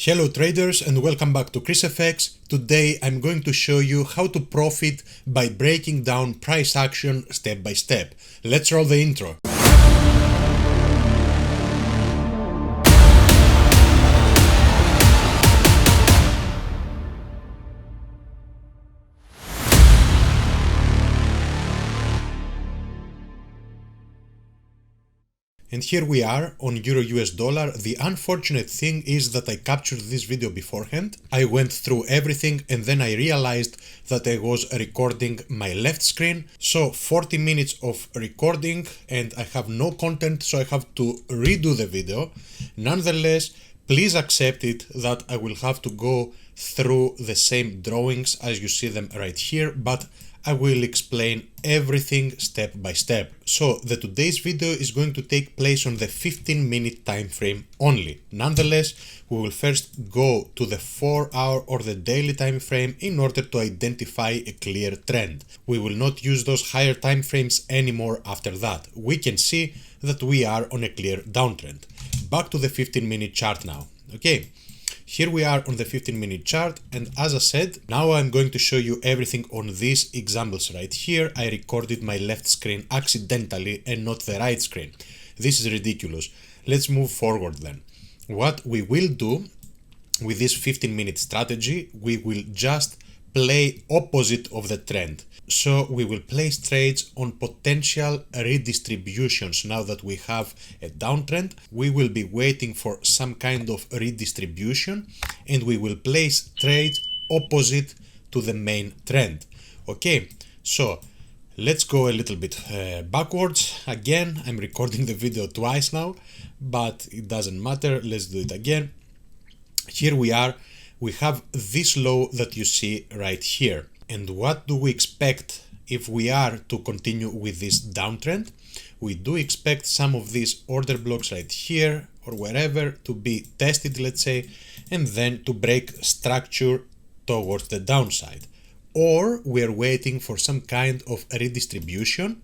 Hello traders and welcome back to ChrisFX. Today I'm going to show you how to profit by breaking down price action step by step. Let's roll the intro. And here we are on Euro US dollar. The unfortunate thing is that I captured this video beforehand. I went through everything and then I realized that I was recording my left screen. So 40 minutes of recording and I have no content, so I have to redo the video. Nonetheless, please accept it that I will have to go through the same drawings as you see them right here, but I will explain everything step by step. So today's video is going to take place on the 15-minute time frame only. Nonetheless, we will first go to the 4-hour or the daily time frame in order to identify a clear trend. We will not use those higher time frames anymore after that. We can see that we are on a clear downtrend. Back to the 15-minute chart now. Okay. Here we are on the 15-minute chart, and as I said, now I'm going to show you everything on these examples right here. I recorded my left screen accidentally and not the right screen. This is ridiculous. Let's move forward then. What we will do with this 15-minute strategy, we will just play opposite of the trend. So we will place trades on potential redistributions. Now that we have a downtrend, we will be waiting for some kind of redistribution and we will place trades opposite to the main trend. Okay, so let's go a little bit backwards. Again, I'm recording the video twice now, but it doesn't matter. Let's do it again. Here we are. We have this low that you see right here. And what do we expect if we are to continue with this downtrend? We do expect some of these order blocks right here or wherever to be tested, let's say, and then to break structure towards the downside. Or we're waiting for some kind of redistribution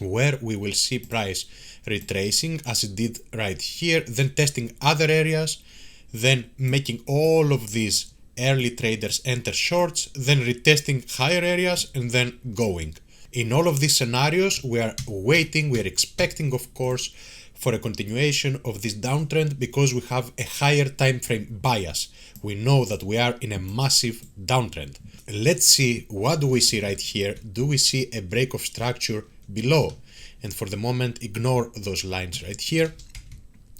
where we will see price retracing as it did right here, then testing other areas, then making all of these early traders enter shorts, then retesting higher areas and then going. In all of these scenarios, we are waiting, we are expecting, of course, for a continuation of this downtrend because we have a higher time frame bias. We know that we are in a massive downtrend. Let's see, what do we see right here? Do we see a break of structure below? And for the moment, ignore those lines right here.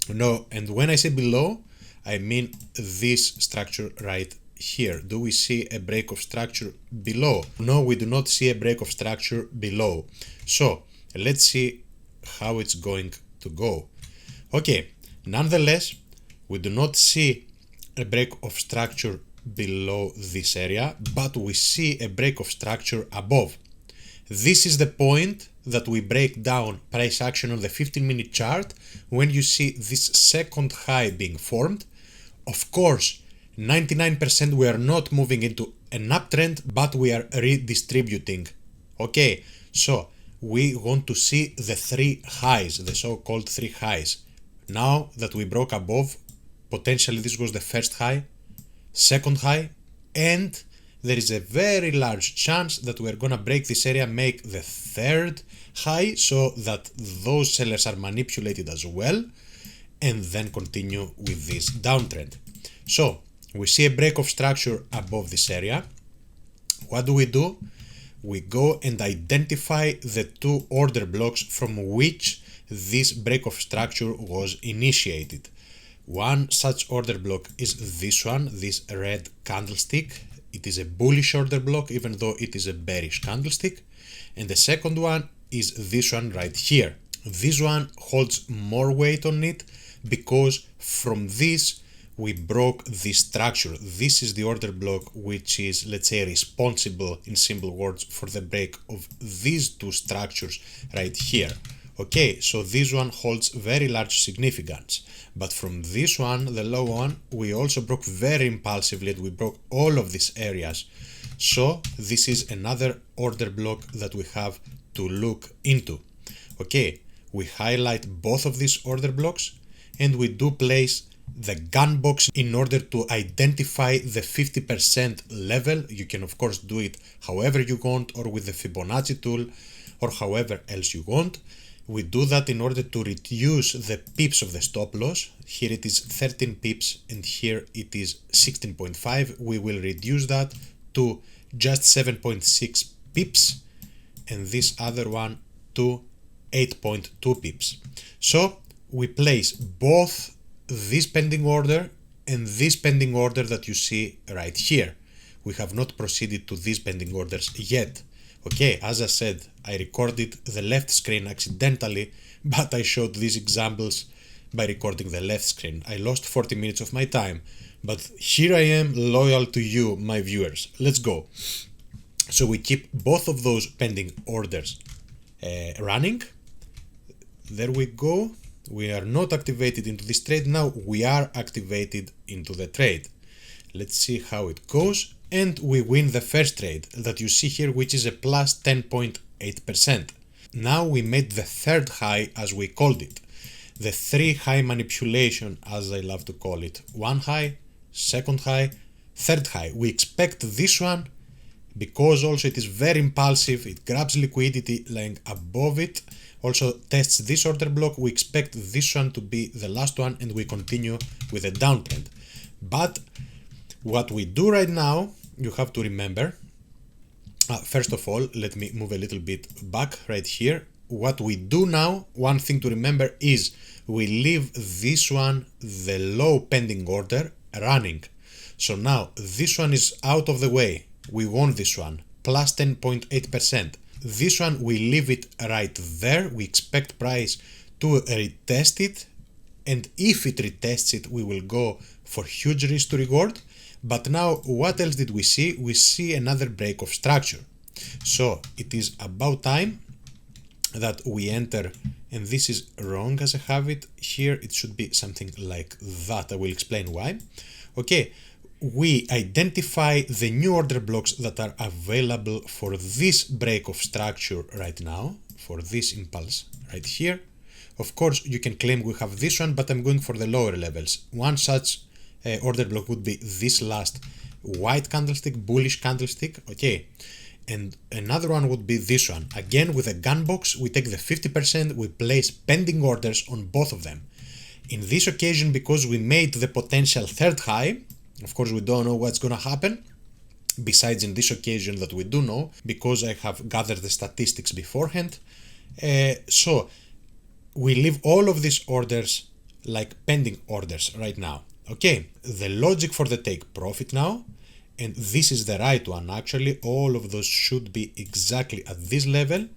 No, and when I say below, I mean this structure right here. Do we see a break of structure below? No, we do not see a break of structure below. So let's see how it's going to go. Okay, nonetheless, we do not see a break of structure below this area, but we see a break of structure above. This is the point that we break down price action on the 15-minute chart when you see this second high being formed. Of course, 99% we are not moving into an uptrend, but we are redistributing. Okay, so we want to see the three highs, the so-called three highs. Now that we broke above, potentially this was the first high, second high, and there is a very large chance that we're gonna break this area, make the third high, so that those sellers are manipulated as well, and then continue with this downtrend. So we see a break of structure above this area. What do? We go and identify the two order blocks from which this break of structure was initiated. One such order block is this one, this red candlestick. It is a bullish order block even though it is a bearish candlestick. And the second one is this one right here. This one holds more weight on it because from this we broke this structure. This is the order block which is, let's say, responsible in simple words for the break of these two structures right here. Okay, so this one holds very large significance. But from this one, the low one, we also broke very impulsively and we broke all of these areas. So this is another order block that we have to look into. Okay, we highlight both of these order blocks and we do place the gun box in order to identify the 50% level. You can of course do it however you want, or with the Fibonacci tool, or however else you want. We do that in order to reduce the pips of the stop loss. Here it is 13 pips and here it is 16.5. We will reduce that to just 7.6 pips and this other one to 8.2 pips. So we place both this pending order and this pending order that you see right here. We have not proceeded to these pending orders yet. Okay, as I said, I recorded the left screen accidentally, but I showed these examples by recording the left screen. I lost 40 minutes of my time, but here I am, loyal to you, my viewers. Let's go. So we keep both of those pending orders running. There we go. We are not activated into this trade. Now we are activated into the trade. Let's see how it goes. And we win the first trade that you see here, which is a plus 10.8%. Now we made the third high, as we called it. The 3 high manipulation, as I love to call it. 1 high, second high, third high. We expect this one because also it is very impulsive. It grabs liquidity lying above it. Also tests this order block. We expect this one to be the last one and we continue with a downtrend. But what we do right now, you have to remember, first of all, let me move a little bit back right here. What we do now, one thing to remember is we leave this one, the low pending order, running. So now this one is out of the way. We won this one, plus 10.8%. This one, we leave it right there. We expect price to retest it. And if it retests it, we will go for huge risk to reward. But now, what else did we see? We see another break of structure. So it is about time that we enter, and this is wrong as I have it here. It should be something like that. I will explain why. Okay, we identify the new order blocks that are available for this break of structure right now, for this impulse right here. Of course, you can claim we have this one, but I'm going for the lower levels. One such order block would be this last white candlestick, bullish candlestick, okay? And another one would be this one. Again, with a gun box, we take the 50%, we place pending orders on both of them. In this occasion, because we made the potential third high, of course, we don't know what's gonna happen. Besides, in this occasion that we do know, because I have gathered the statistics beforehand. So we leave all of these orders like pending orders right now. Okay, the logic for the take profit now, and this is the right one actually, all of those should be exactly at this level,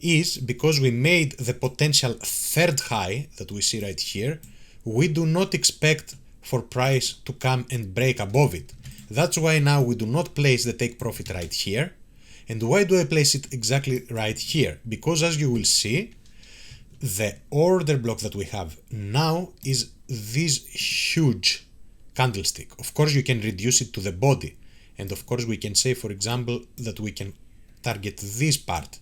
is because we made the potential third high that we see right here. We do not expect for price to come and break above it. That's why now we do not place the take profit right here. And why do I place it exactly right here? Because as you will see, the order block that we have now is this huge candlestick. Of course, you can reduce it to the body. And of course, we can say, for example, that we can target this part,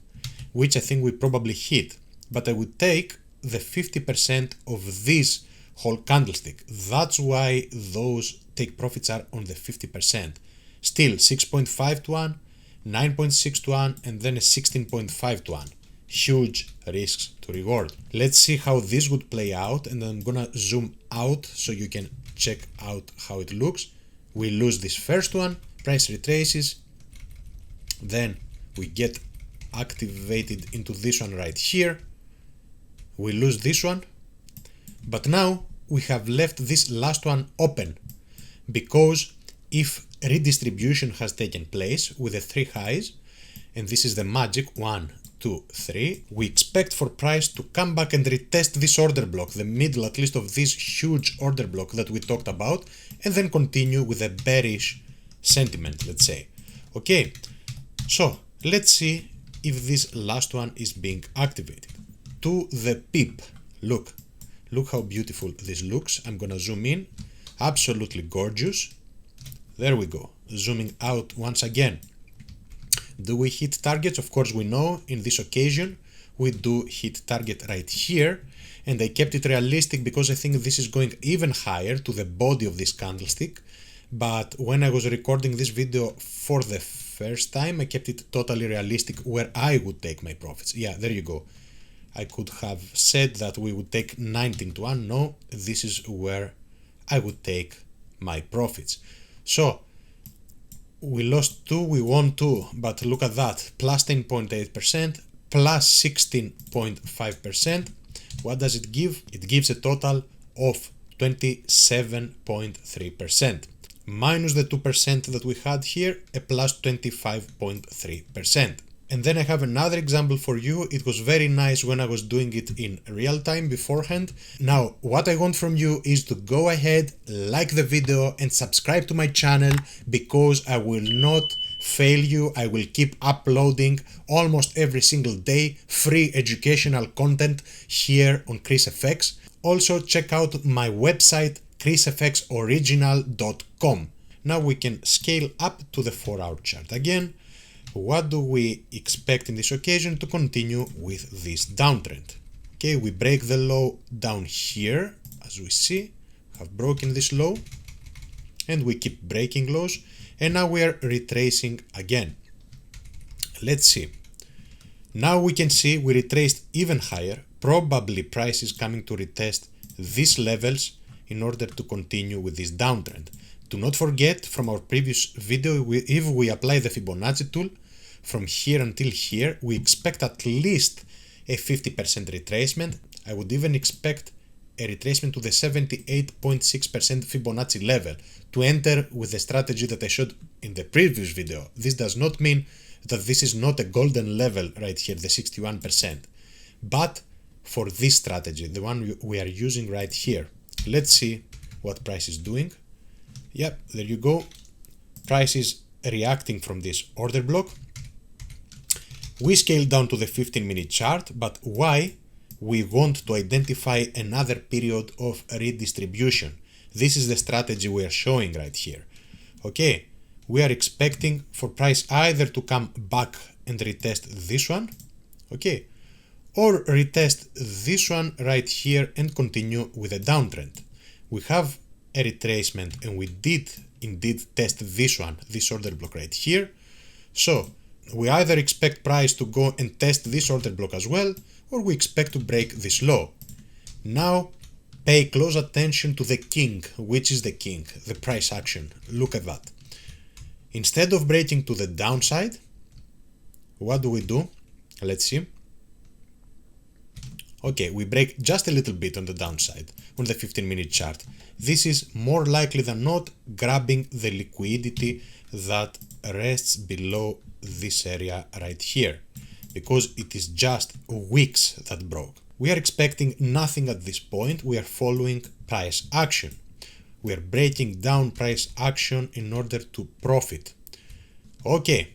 which I think we probably hit. But I would take the 50% of this whole candlestick. That's why those take profits are on the 50%. Still 6.5 to 1, 9.6 to 1, and then a 16.5 to 1. Huge risks to reward. Let's see how this would play out, and I'm gonna zoom out so you can check out how it looks. We lose this first one, price retraces, then we get activated into this one right here. We lose this one, but now we have left this last one open, because if redistribution has taken place with the 3 highs, and this is the magic 1, 2, 3, we expect for price to come back and retest this order block, the middle at least of this huge order block that we talked about, and then continue with a bearish sentiment, let's say. Okay, so let's see if this last one is being activated. To the pip, look how beautiful this looks. I'm gonna zoom in, absolutely gorgeous. There we go, zooming out once again. Do we hit targets? Of course we know in this occasion we do hit target right here, and I kept it realistic because I think this is going even higher to the body of this candlestick. But when I was recording this video for the first time, I kept it totally realistic where I would take my profits. Yeah, there you go. I could have said that we would take 19 to 1. No, this is where I would take my profits. So we lost 2, we won 2, but look at that, plus 10.8%, plus 16.5%. What does it give? It gives a total of 27.3%. Minus the 2% that we had here, a plus 25.3%. And then I have another example for you. It was very nice when I was doing it in real time beforehand. Now, what I want from you is to go ahead, like the video and subscribe to my channel, because I will not fail you. I will keep uploading almost every single day free educational content here on ChrisFX. Also, check out my website ChrisFXoriginal.com. Now we can scale up to the 4-hour chart again. What do we expect in this occasion? To continue with this downtrend. Okay, we break the low down here, as we see, have broken this low, and we keep breaking lows, and now we are retracing again. Let's see. Now we can see we retraced even higher. Probably price is coming to retest these levels in order to continue with this downtrend. Do not forget from our previous video, if we apply the Fibonacci tool, from here until here, we expect at least a 50% retracement. I would even expect a retracement to the 78.6% Fibonacci level to enter with the strategy that I showed in the previous video. This does not mean that this is not a golden level right here, the 61%. But for this strategy, the one we are using right here, let's see what price is doing. Yep, there you go. Price is reacting from this order block. We scale down to the 15-minute chart, but why? We want to identify another period of redistribution. This is the strategy we are showing right here. Okay, we are expecting for price either to come back and retest this one, okay, or retest this one right here and continue with a downtrend. We have a retracement and we did indeed test this one, this order block right here. So we either expect price to go and test this order block as well, or we expect to break this low. Now pay close attention to the king. Which is the king? The price action. Look at that. Instead of breaking to the downside, what do we do? Let's see. Okay, we break just a little bit on the downside on the 15-minute chart. This is more likely than not grabbing the liquidity that rests below this area right here, because it is just wicks that broke. We are expecting nothing at this point. We are following price action. We are breaking down price action in order to profit. Okay,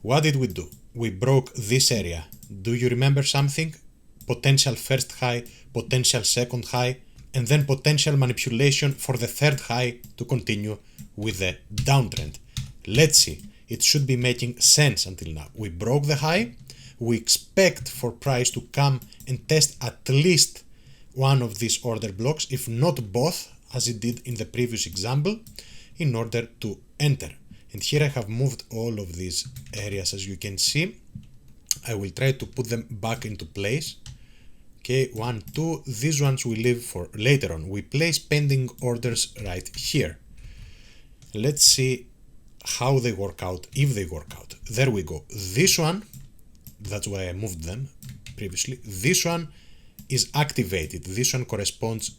what did we do? We broke this area. Do you remember something? Potential first high, potential second high, and then potential manipulation for the third high to continue with the downtrend. Let's see. It should be making sense until now. We broke the high. We expect for price to come and test at least one of these order blocks, if not both, as it did in the previous example, in order to enter. And here I have moved all of these areas, as you can see. I will try to put them back into place. Okay, 1, 2, these ones we leave for later on. We place pending orders right here. Let's see how they work out, if they work out. There we go. This one, that's why I moved them previously. This one is activated. This one corresponds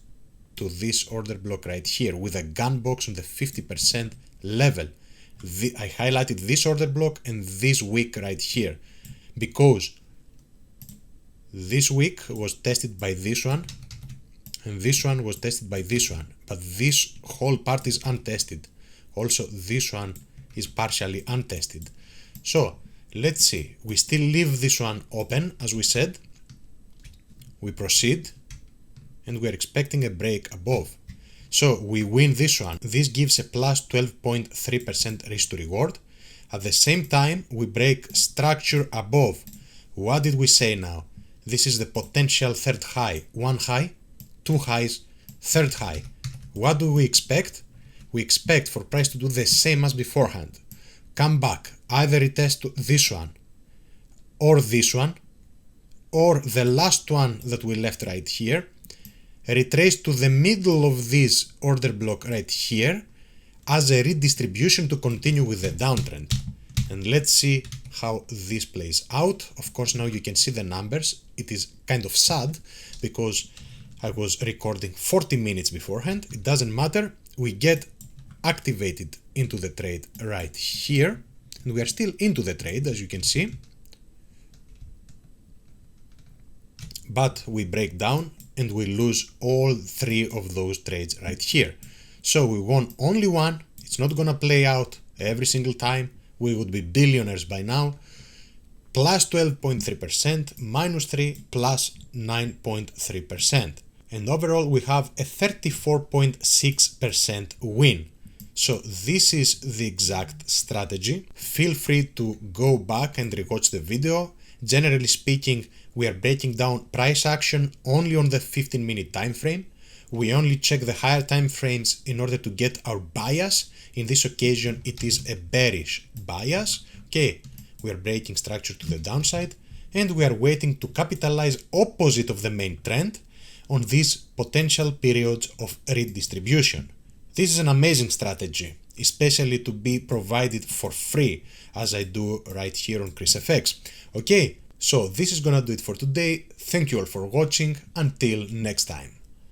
to this order block right here with a gun box on the 50% level. I highlighted this order block and this wick right here because this wick was tested by this one and this one was tested by this one, but this whole part is untested. Also, this one is partially untested. So let's see, we still leave this one open, as we said. We proceed and we are expecting a break above. So we win this one. This gives a plus 12.3% risk to reward. At the same time, we break structure above. What did we say now? This is the potential third high. One high, two highs, third high. What do we expect? We expect for price to do the same as beforehand. Come back, either retest to this one, or this one, or the last one that we left right here, retrace to the middle of this order block right here as a redistribution to continue with the downtrend. And let's see how this plays out. Of course, now you can see the numbers. It is kind of sad because I was recording 40 minutes beforehand. It doesn't matter. We get activated into the trade right here. And we are still into the trade, as you can see. But we break down and we lose all three of those trades right here. So we won only one. It's not gonna play out every single time. We would be billionaires by now. Plus 12.3%, minus 3, plus 9.3%. And overall we have a 34.6% win. So this is the exact strategy. Feel free to go back and rewatch the video. Generally speaking, we are breaking down price action only on the 15-minute time frame. We only check the higher time frames in order to get our bias. In this occasion, it is a bearish bias. Okay, we are breaking structure to the downside and we are waiting to capitalize opposite of the main trend on these potential periods of redistribution. This is an amazing strategy, especially to be provided for free as I do right here on ChrisFX. Okay, so this is gonna do it for today. Thank you all for watching. Until next time.